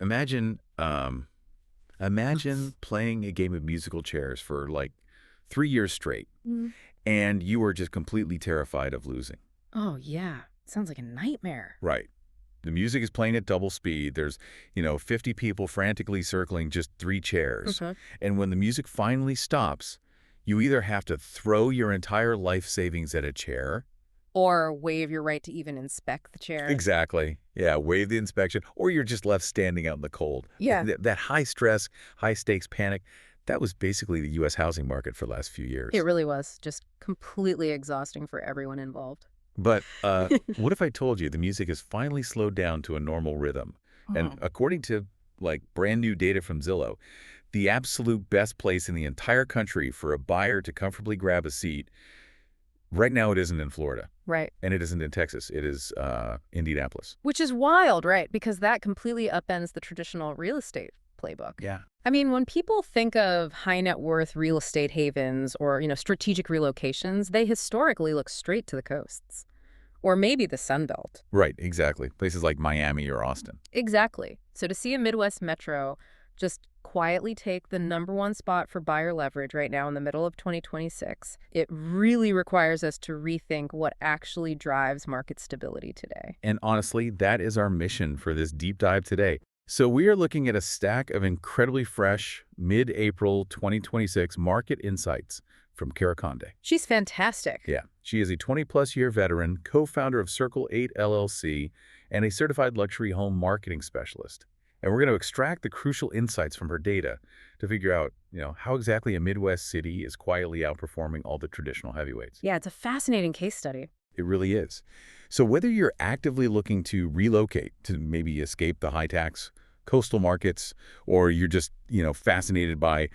imagine playing a game of musical chairs for like 3 years straight, and you are just completely terrified of losing. Oh, yeah. Sounds like a nightmare. Right. The music is playing at double speed. There's, 50 people frantically circling just 3 chairs. And when the music finally stops, you either have to throw your entire life savings at a chair. Or waive your right to even inspect the chair. Exactly. Yeah, waive the inspection, or you're just left standing out in the cold. Yeah. That high stress, high stakes panic, that was basically the U.S. housing market for the last few years. It really was. Just completely exhausting for everyone involved. But what if I told you the music has finally slowed down to a normal rhythm? And according to brand new data from Zillow, the absolute best place in the entire country for a buyer to comfortably grab a seat, right now it isn't in Florida. Right. And it isn't in Texas. It is Indianapolis. Which is wild, right? Because that completely upends the traditional real estate playbook. Yeah. I mean, when people think of high net worth real estate havens or, strategic relocations, they historically look straight to the coasts. Or maybe the Sun Belt. Right, exactly. Places like Miami or Austin. Exactly. So to see a Midwest metro just quietly take the #1 spot for buyer leverage right now in the middle of 2026, it really requires us to rethink what actually drives market stability today. And honestly, that is our mission for this deep dive today. So we are looking at a stack of incredibly fresh, mid-April 2026 market insights from Kara Conde. She's fantastic. Yeah. She is a 20-plus year veteran, co-founder of Circle 8 LLC, and a certified luxury home marketing specialist. And we're going to extract the crucial insights from her data to figure out, how exactly a Midwest city is quietly outperforming all the traditional heavyweights. Yeah, it's a fascinating case study. It really is. So whether you're actively looking to relocate to maybe escape the high-tax coastal markets, or you're just, fascinated by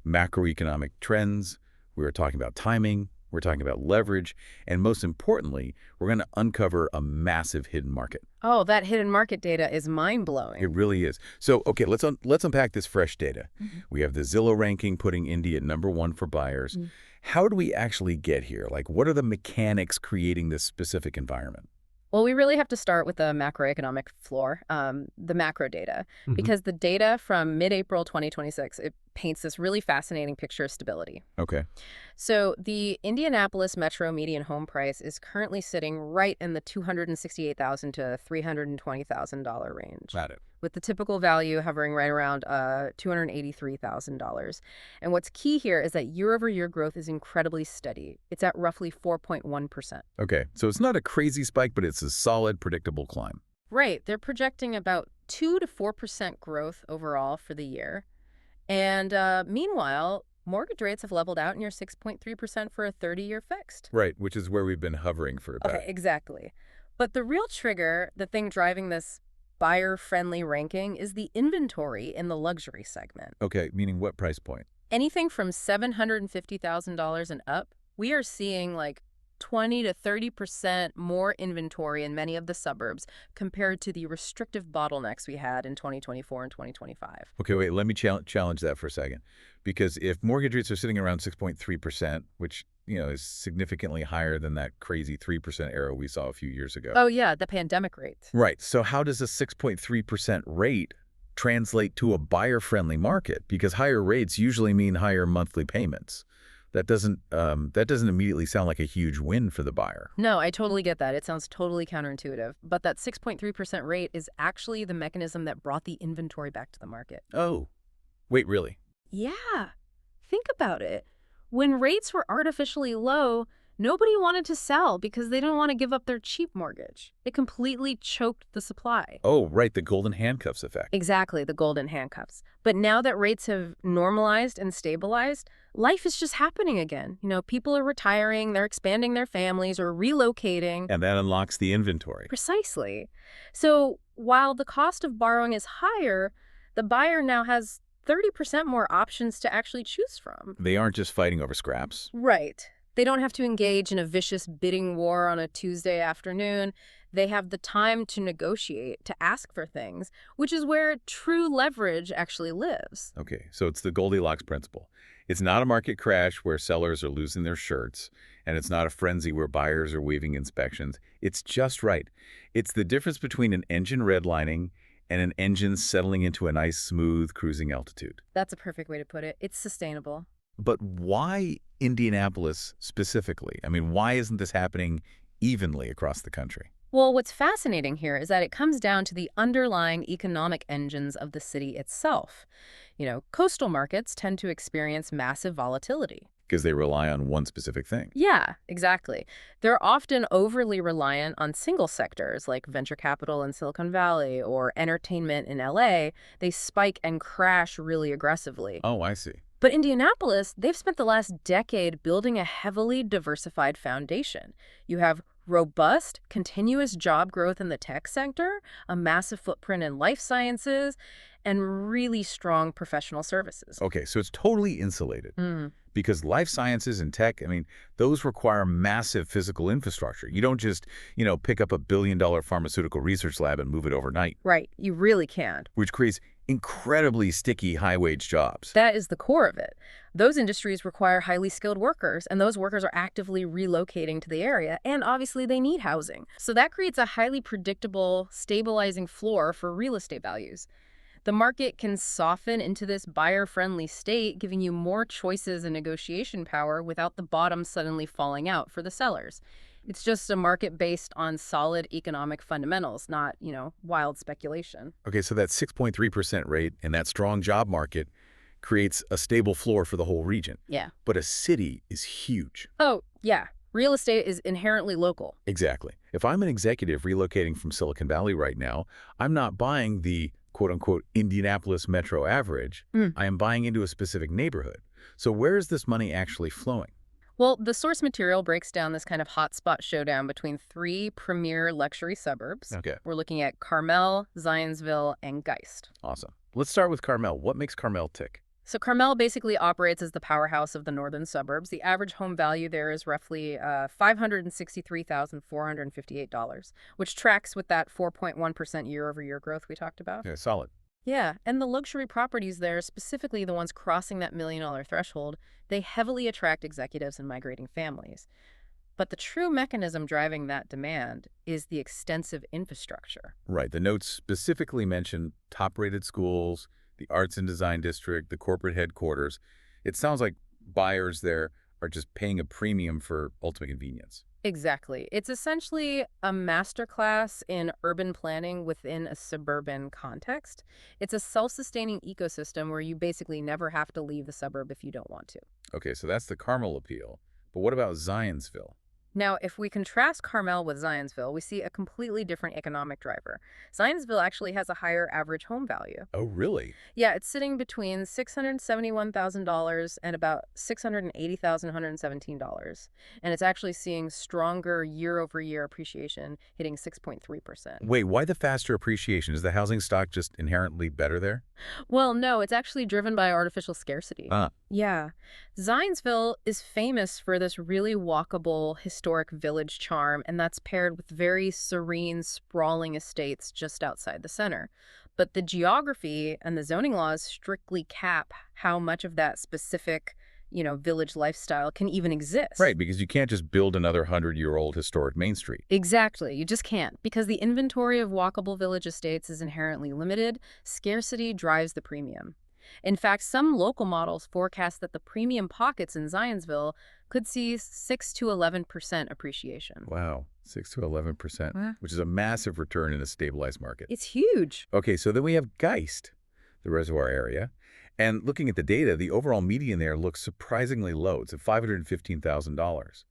macroeconomic trends, we're talking about timing, we're talking about leverage, and most importantly, we're going to uncover a massive hidden market. Oh, that hidden market data is mind-blowing. It really is. So, okay, let's unpack this fresh data. We have the Zillow ranking putting Indy at #1 for buyers. How do we actually get here? What are the mechanics creating this specific environment? Well, we really have to start with the macroeconomic floor, the macro data, because the data from mid-April 2026, it paints this really fascinating picture of stability. Okay. So the Indianapolis metro median home price is currently sitting right in the $268,000 to $320,000 range. Got it. With the typical value hovering right around $283,000. And what's key here is that year-over-year growth is incredibly steady. It's at roughly 4.1%. Okay, so it's not a crazy spike, but it's a solid, predictable climb. Right. They're projecting about 2 to 4% growth overall for the year. And meanwhile, mortgage rates have leveled out near 6.3% for a 30-year fixed. Right, which is where we've been hovering for a bit. Okay, exactly. But the real trigger, the thing driving this buyer-friendly ranking, is the inventory in the luxury segment. Okay, meaning what price point? Anything from $750,000 and up, we are seeing 20 to 30% more inventory in many of the suburbs compared to the restrictive bottlenecks we had in 2024 and 2025. Okay, wait, let me challenge that for a second. Because if mortgage rates are sitting around 6.3%, which, is significantly higher than that crazy 3% era we saw a few years ago. Oh, yeah, the pandemic rate. Right. So how does a 6.3% rate translate to a buyer-friendly market? Because higher rates usually mean higher monthly payments. That doesn't immediately sound like a huge win for the buyer. No, I totally get that. It sounds totally counterintuitive. But that 6.3% rate is actually the mechanism that brought the inventory back to the market. Oh, wait, really? Yeah. Think about it. When rates were artificially low, nobody wanted to sell because they didn't want to give up their cheap mortgage. It completely choked the supply. Oh, right, the golden handcuffs effect. Exactly, the golden handcuffs. But now that rates have normalized and stabilized, life is just happening again. People are retiring, they're expanding their families or relocating. And that unlocks the inventory. Precisely. So while the cost of borrowing is higher, the buyer now has 30% more options to actually choose from. They aren't just fighting over scraps. Right. They don't have to engage in a vicious bidding war on a Tuesday afternoon. They have the time to negotiate, to ask for things, which is where true leverage actually lives. Okay, so it's the Goldilocks principle. It's not a market crash where sellers are losing their shirts, and it's not a frenzy where buyers are waiving inspections. It's just right. It's the difference between an engine redlining and an engine settling into a nice, smooth cruising altitude. That's a perfect way to put it. It's sustainable. But why Indianapolis specifically? I mean, why isn't this happening evenly across the country? Well, what's fascinating here is that it comes down to the underlying economic engines of the city itself. Coastal markets tend to experience massive volatility. Because they rely on one specific thing. Yeah, exactly. They're often overly reliant on single sectors like venture capital in Silicon Valley or entertainment in LA. They spike and crash really aggressively. Oh, I see. But Indianapolis, they've spent the last decade building a heavily diversified foundation. You have robust, continuous job growth in the tech sector, a massive footprint in life sciences, and really strong professional services. Okay, so it's totally insulated. Mm. Because life sciences and tech, I mean, those require massive physical infrastructure. You don't just, pick up a billion-dollar pharmaceutical research lab and move it overnight. Right, you really can't. Which creates incredibly sticky, high-wage jobs. That is the core of it. Those industries require highly skilled workers, and those workers are actively relocating to the area, and obviously they need housing. So that creates a highly predictable, stabilizing floor for real estate values. The market can soften into this buyer-friendly state, giving you more choices and negotiation power without the bottom suddenly falling out for the sellers. It's just a market based on solid economic fundamentals, not, wild speculation. Okay, so that 6.3% rate and that strong job market creates a stable floor for the whole region. Yeah. But a city is huge. Oh, yeah. Real estate is inherently local. Exactly. If I'm an executive relocating from Silicon Valley right now, I'm not buying the quote-unquote Indianapolis metro average. I am buying into a specific neighborhood. So where is this money actually flowing? Well, the source material breaks down this kind of hotspot showdown between three premier luxury suburbs. Okay. We're looking at Carmel, Zionsville, and Geist. Awesome. Let's start with Carmel. What makes Carmel tick? So Carmel basically operates as the powerhouse of the northern suburbs. The average home value there is roughly $563,458, which tracks with that 4.1% year-over-year growth we talked about. Okay, solid. Yeah, and the luxury properties there, specifically the ones crossing that $1 million threshold, they heavily attract executives and migrating families. But the true mechanism driving that demand is the extensive infrastructure. Right. The notes specifically mention top-rated schools, the arts and design district, the corporate headquarters. It sounds like buyers there are just paying a premium for ultimate convenience. Exactly. It's essentially a masterclass in urban planning within a suburban context. It's a self-sustaining ecosystem where you basically never have to leave the suburb if you don't want to. Okay, so that's the Carmel appeal. But what about Zionsville? Now, if we contrast Carmel with Zionsville, we see a completely different economic driver. Zionsville actually has a higher average home value. Oh, really? Yeah, it's sitting between $671,000 and about $680,117. And it's actually seeing stronger year-over-year appreciation, hitting 6.3%. Wait, why the faster appreciation? Is the housing stock just inherently better there? Well, no, it's actually driven by artificial scarcity. Yeah. Zionsville is famous for this really walkable, historic village charm, and that's paired with very serene, sprawling estates just outside the center. But the geography and the zoning laws strictly cap how much of that specific, village lifestyle can even exist. Right, because you can't just build another 100-year-old historic Main Street. Exactly. You just can't, because the inventory of walkable village estates is inherently limited. Scarcity drives the premium. In fact, some local models forecast that the premium pockets in Zionsville could see 6 to 11% appreciation. Wow, 6 to 11%, which is a massive return in a stabilized market. It's huge. Okay, so then we have Geist, the reservoir area. And looking at the data, the overall median there looks surprisingly low. It's at $515,000.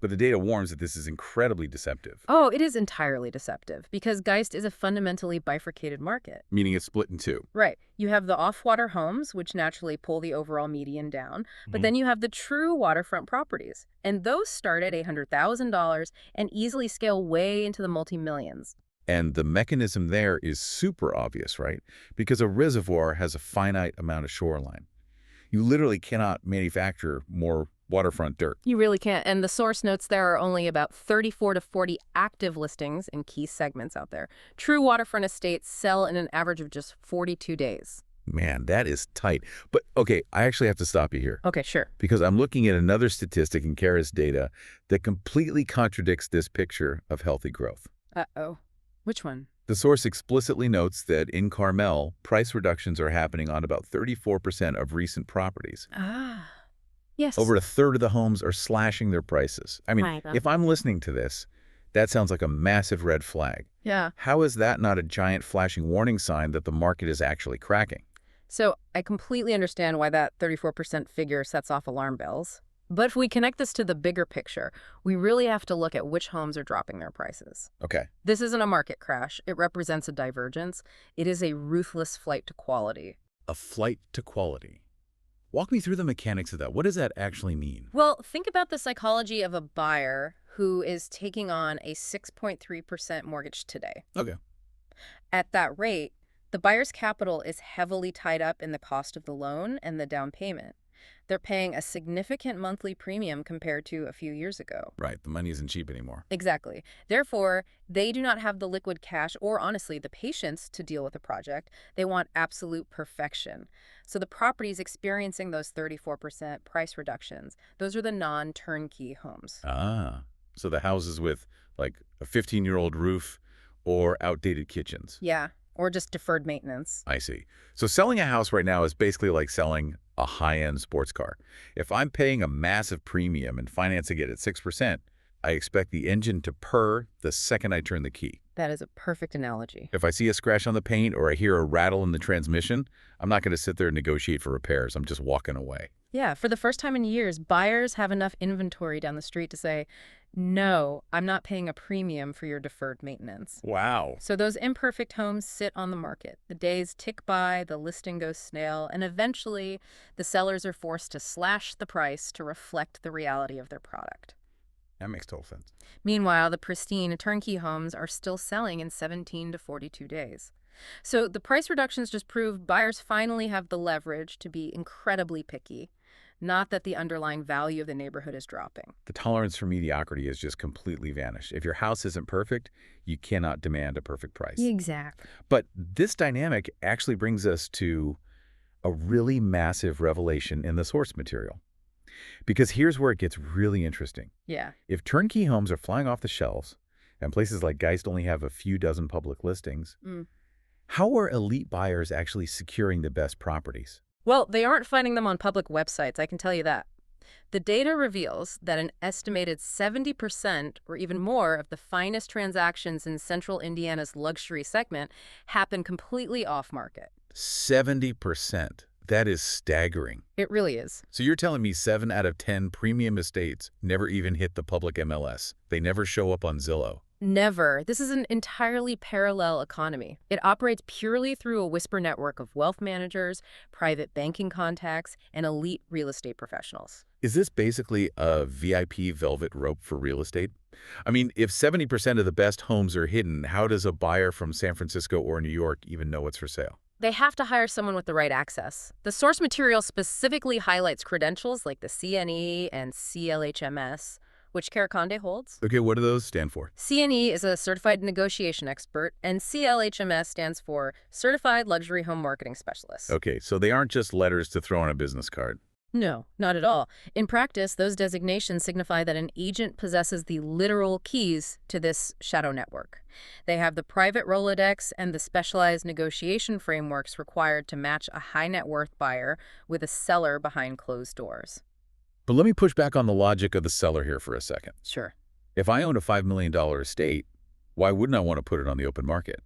But the data warns that this is incredibly deceptive. Oh, it is entirely deceptive, because Geist is a fundamentally bifurcated market. Meaning it's split in two. Right. You have the off-water homes, which naturally pull the overall median down, but then you have the true waterfront properties. And those start at $800,000 and easily scale way into the multi-millions. And the mechanism there is super obvious, right? Because a reservoir has a finite amount of shoreline. You literally cannot manufacture more waterfront dirt. You really can't. And the source notes there are only about 34 to 40 active listings in key segments out there. True waterfront estates sell in an average of just 42 days. Man, that is tight. But okay, I actually have to stop you here. Okay, sure. Because I'm looking at another statistic in Kara's data that completely contradicts this picture of healthy growth. Uh-oh. Which one? The source explicitly notes that in Carmel, price reductions are happening on about 34% of recent properties. Ah, yes. Over a third of the homes are slashing their prices. I mean, Right. if I'm listening to this, that sounds like a massive red flag. Yeah. How is that not a giant flashing warning sign that the market is actually cracking? So I completely understand why that 34% figure sets off alarm bells. But if we connect this to the bigger picture, we really have to look at which homes are dropping their prices. Okay. This isn't a market crash. It represents a divergence. It is a ruthless flight to quality. A flight to quality. Walk me through the mechanics of that. What does that actually mean? Well, think about the psychology of a buyer who is taking on a 6.3% mortgage today. Okay. At that rate, the buyer's capital is heavily tied up in the cost of the loan and the down payment. They're paying a significant monthly premium compared to a few years ago. Right. The money isn't cheap anymore. Exactly. Therefore, they do not have the liquid cash or, honestly, the patience to deal with the project. They want absolute perfection. So the properties experiencing those 34% price reductions, those are the non-turnkey homes. Ah. So the houses with like a 15-year-old roof or outdated kitchens. Yeah, or just deferred maintenance. I see. So selling a house right now is basically like selling a high-end sports car. If I'm paying a massive premium and financing it at 6%, I expect the engine to purr the second I turn the key. That is a perfect analogy. If I see a scratch on the paint or I hear a rattle in the transmission, I'm not going to sit there and negotiate for repairs. I'm just walking away. Yeah, for the first time in years, buyers have enough inventory down the street to say, no, I'm not paying a premium for your deferred maintenance. Wow. So those imperfect homes sit on the market. The days tick by, the listing goes stale, and eventually the sellers are forced to slash the price to reflect the reality of their product. That makes total sense. Meanwhile, the pristine turnkey homes are still selling in 17 to 42 days. So the price reductions just prove buyers finally have the leverage to be incredibly picky, not that the underlying value of the neighborhood is dropping. The tolerance for mediocrity has just completely vanished. If your house isn't perfect, you cannot demand a perfect price. Exactly. But this dynamic actually brings us to a really massive revelation in the source material. Because here's where it gets really interesting. Yeah. If turnkey homes are flying off the shelves, and places like Geist only have a few dozen public listings, how are elite buyers actually securing the best properties? Well, they aren't finding them on public websites, I can tell you that. The data reveals that an estimated 70% or even more of the finest transactions in central Indiana's luxury segment happen completely off-market. 70%. That is staggering. It really is. So you're telling me 7 out of 10 premium estates never even hit the public MLS. They never show up on Zillow. Never. This is an entirely parallel economy. It operates purely through a whisper network of wealth managers, private banking contacts, and elite real estate professionals. Is this basically a VIP velvet rope for real estate? I mean, if 70% of the best homes are hidden, how does a buyer from San Francisco or New York even know it's for sale? They have to hire someone with the right access. The source material specifically highlights credentials like the CNE and CLHMS, which Karakonde holds. Okay, what do those stand for? CNE is a certified negotiation expert, and CLHMS stands for Certified Luxury Home Marketing Specialist. Okay, so they aren't just letters to throw on a business card. No, not at all. In practice, those designations signify that an agent possesses the literal keys to this shadow network. They have the private Rolodex and the specialized negotiation frameworks required to match a high net worth buyer with a seller behind closed doors. But let me push back on the logic of the seller here for a second. Sure. If I own a $5 million estate, why wouldn't I want to put it on the open market?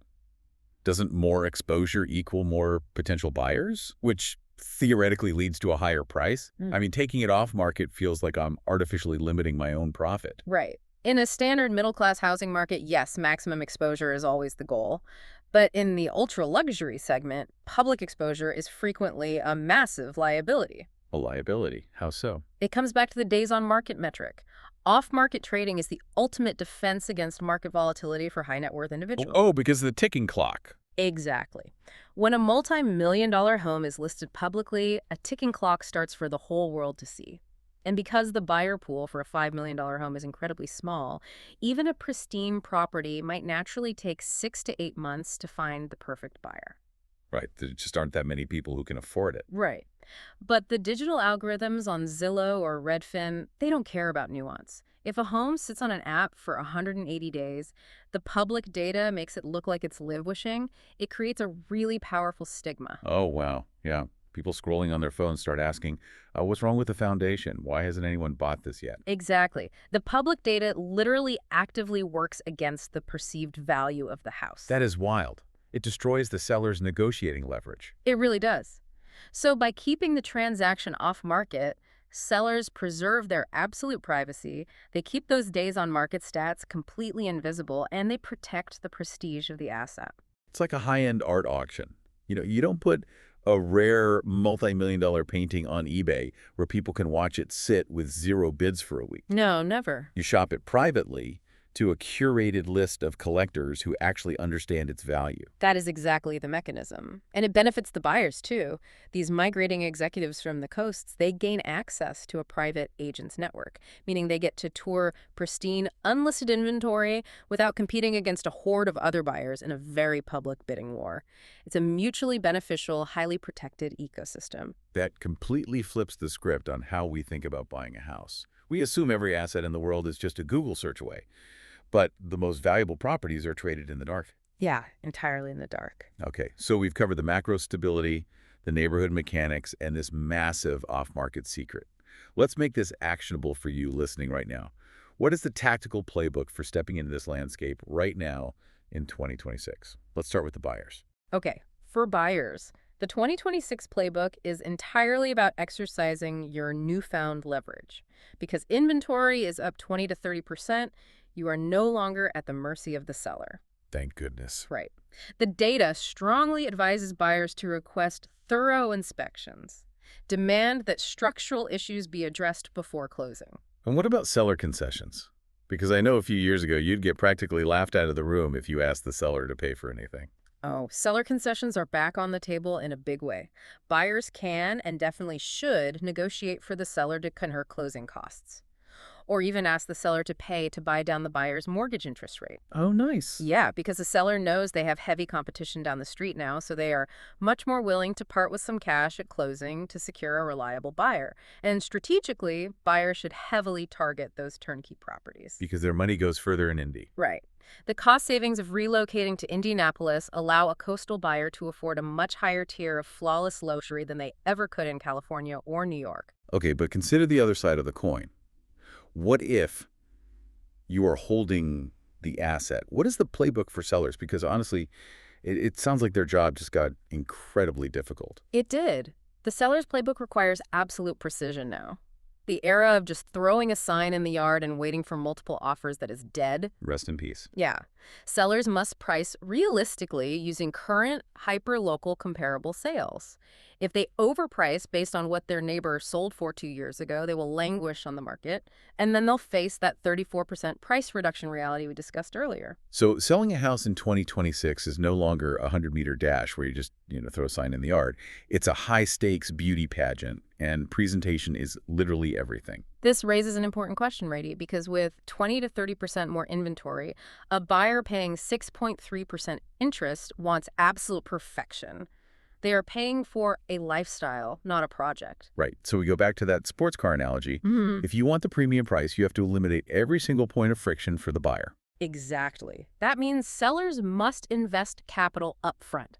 Doesn't more exposure equal more potential buyers, which theoretically leads to a higher price? I mean, taking it off market feels like I'm artificially limiting my own profit. Right. In a standard middle-class housing market, yes, maximum exposure is always the goal. But in the ultra-luxury segment, public exposure is frequently a massive liability. A liability. How so? It comes back to the days on market metric. Off-market trading is the ultimate defense against market volatility for high net worth individuals. Oh, because of the ticking clock. Exactly. When a multi-million-dollar home is listed publicly, a ticking clock starts for the whole world to see. And because the buyer pool for a $5 million home is incredibly small, even a pristine property might naturally take 6 to 8 months to find the perfect buyer. Right. There just aren't that many people who can afford it. Right. But the digital algorithms on Zillow or Redfin, they don't care about nuance. If a home sits on an app for 180 days, the public data makes it look like it's languishing. It creates a really powerful stigma. Oh, wow. Yeah. People scrolling on their phones start asking, what's wrong with the foundation? Why hasn't anyone bought this yet? Exactly. The public data literally actively works against the perceived value of the house. That is wild. It destroys the seller's negotiating leverage. It really does. So by keeping the transaction off market, sellers preserve their absolute privacy, they keep those days on market stats completely invisible, and they protect the prestige of the asset. It's like a high-end art auction. You don't put a rare multi-million-dollar painting on eBay where people can watch it sit with zero bids for a week. No, never. You shop it privately to a curated list of collectors who actually understand its value. That is exactly the mechanism. And it benefits the buyers, too. These migrating executives from the coasts, they gain access to a private agents network, meaning they get to tour pristine, unlisted inventory without competing against a horde of other buyers in a very public bidding war. It's a mutually beneficial, highly protected ecosystem. That completely flips the script on how we think about buying a house. We assume every asset in the world is just a Google search away. But the most valuable properties are traded in the dark. Yeah, entirely in the dark. Okay, so we've covered the macro stability, the neighborhood mechanics, and this massive off-market secret. Let's make this actionable for you listening right now. What is the tactical playbook for stepping into this landscape right now in 2026? Let's start with the buyers. Okay, for buyers, the 2026 playbook is entirely about exercising your newfound leverage. Because inventory is up 20 to 30%, you are no longer at the mercy of the seller. Thank goodness. Right. The data strongly advises buyers to request thorough inspections. Demand that structural issues be addressed before closing. And what about seller concessions? Because I know a few years ago you'd get practically laughed out of the room if you asked the seller to pay for anything. Oh, seller concessions are back on the table in a big way. Buyers can and definitely should negotiate for the seller to cover closing costs, or even ask the seller to pay to buy down the buyer's mortgage interest rate. Oh, nice. Yeah, because the seller knows they have heavy competition down the street now, so they are much more willing to part with some cash at closing to secure a reliable buyer. And strategically, buyers should heavily target those turnkey properties. Because their money goes further in Indy. Right. The cost savings of relocating to Indianapolis allow a coastal buyer to afford a much higher tier of flawless luxury than they ever could in California or New York. Okay, but consider the other side of the coin. What if you are holding the asset? What is the playbook for sellers? Because honestly, it sounds like their job just got incredibly difficult. It did. The seller's playbook requires absolute precision now. The era of just throwing a sign in the yard and waiting for multiple offers that is dead. Rest in peace. Yeah. Sellers must price realistically using current, hyper-local comparable sales. If they overprice based on what their neighbor sold for 2 years ago, they will languish on the market, and then they'll face that 34% price reduction reality we discussed earlier. So selling a house in 2026 is no longer a 100-meter dash where you just, throw a sign in the yard. It's a high-stakes beauty pageant, and presentation is literally everything. This raises an important question, Brady, because with 20 to 30% more inventory, a buyer paying 6.3% interest wants absolute perfection. They are paying for a lifestyle, not a project. Right. So we go back to that sports car analogy. If you want the premium price, you have to eliminate every single point of friction for the buyer. Exactly. That means sellers must invest capital upfront.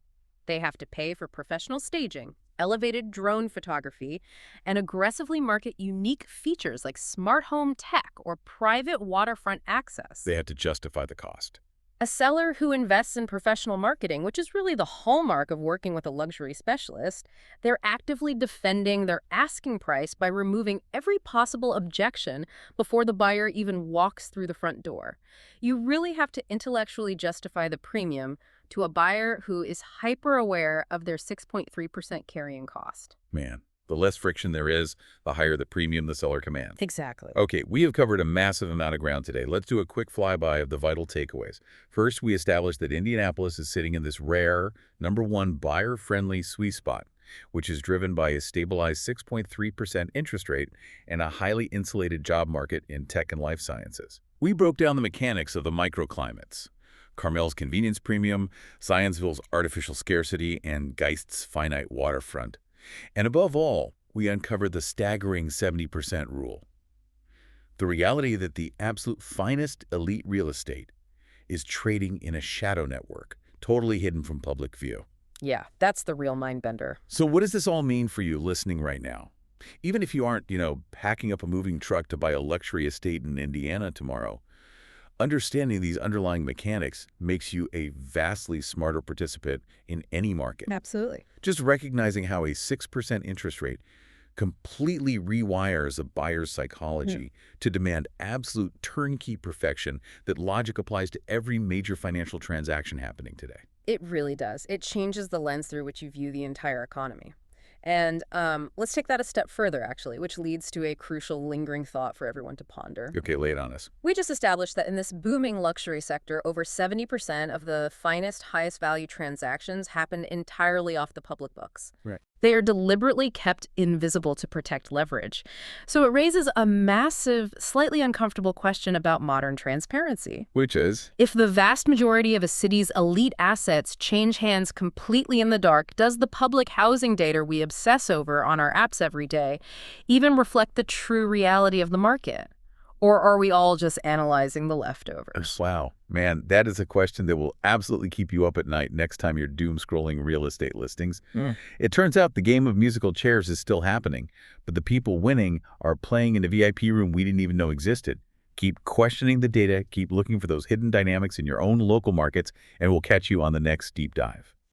They have to pay for professional staging, elevated drone photography, and aggressively market unique features like smart home tech or private waterfront access. They have to justify the cost. A seller who invests in professional marketing, which is really the hallmark of working with a luxury specialist, they're actively defending their asking price by removing every possible objection before the buyer even walks through the front door. You really have to intellectually justify the premium to a buyer who is hyper-aware of their 6.3% carrying cost. Man, the less friction there is, the higher the premium the seller commands. Exactly. Okay, we have covered a massive amount of ground today. Let's do a quick flyby of the vital takeaways. First, we established that Indianapolis is sitting in this rare, #1 buyer-friendly sweet spot, which is driven by a stabilized 6.3% interest rate and a highly insulated job market in tech and life sciences. We broke down the mechanics of the microclimates. Carmel's convenience premium, Zionsville's artificial scarcity, and Geist's finite waterfront. And above all, we uncovered the staggering 70% rule. The reality that the absolute finest elite real estate is trading in a shadow network, totally hidden from public view. Yeah, that's the real mind bender. So what does this all mean for you listening right now? Even if you aren't, packing up a moving truck to buy a luxury estate in Indiana tomorrow, understanding these underlying mechanics makes you a vastly smarter participant in any market. Absolutely. Just recognizing how a 6% interest rate completely rewires a buyer's psychology to demand absolute turnkey perfection that logic applies to every major financial transaction happening today. It really does. It changes the lens through which you view the entire economy. And let's take that a step further, actually, which leads to a crucial lingering thought for everyone to ponder. Okay, lay it on us. We just established that in this booming luxury sector, over 70% of the finest, highest value transactions happen entirely off the public books. Right. They are deliberately kept invisible to protect leverage. So it raises a massive, slightly uncomfortable question about modern transparency. Which is? If the vast majority of a city's elite assets change hands completely in the dark, does the public housing data we obsess over on our apps every day even reflect the true reality of the market? Or are we all just analyzing the leftovers? Wow. Man, that is a question that will absolutely keep you up at night next time you're doom-scrolling real estate listings. It turns out the game of musical chairs is still happening, but the people winning are playing in a VIP room we didn't even know existed. Keep questioning the data, keep looking for those hidden dynamics in your own local markets, and we'll catch you on the next deep dive.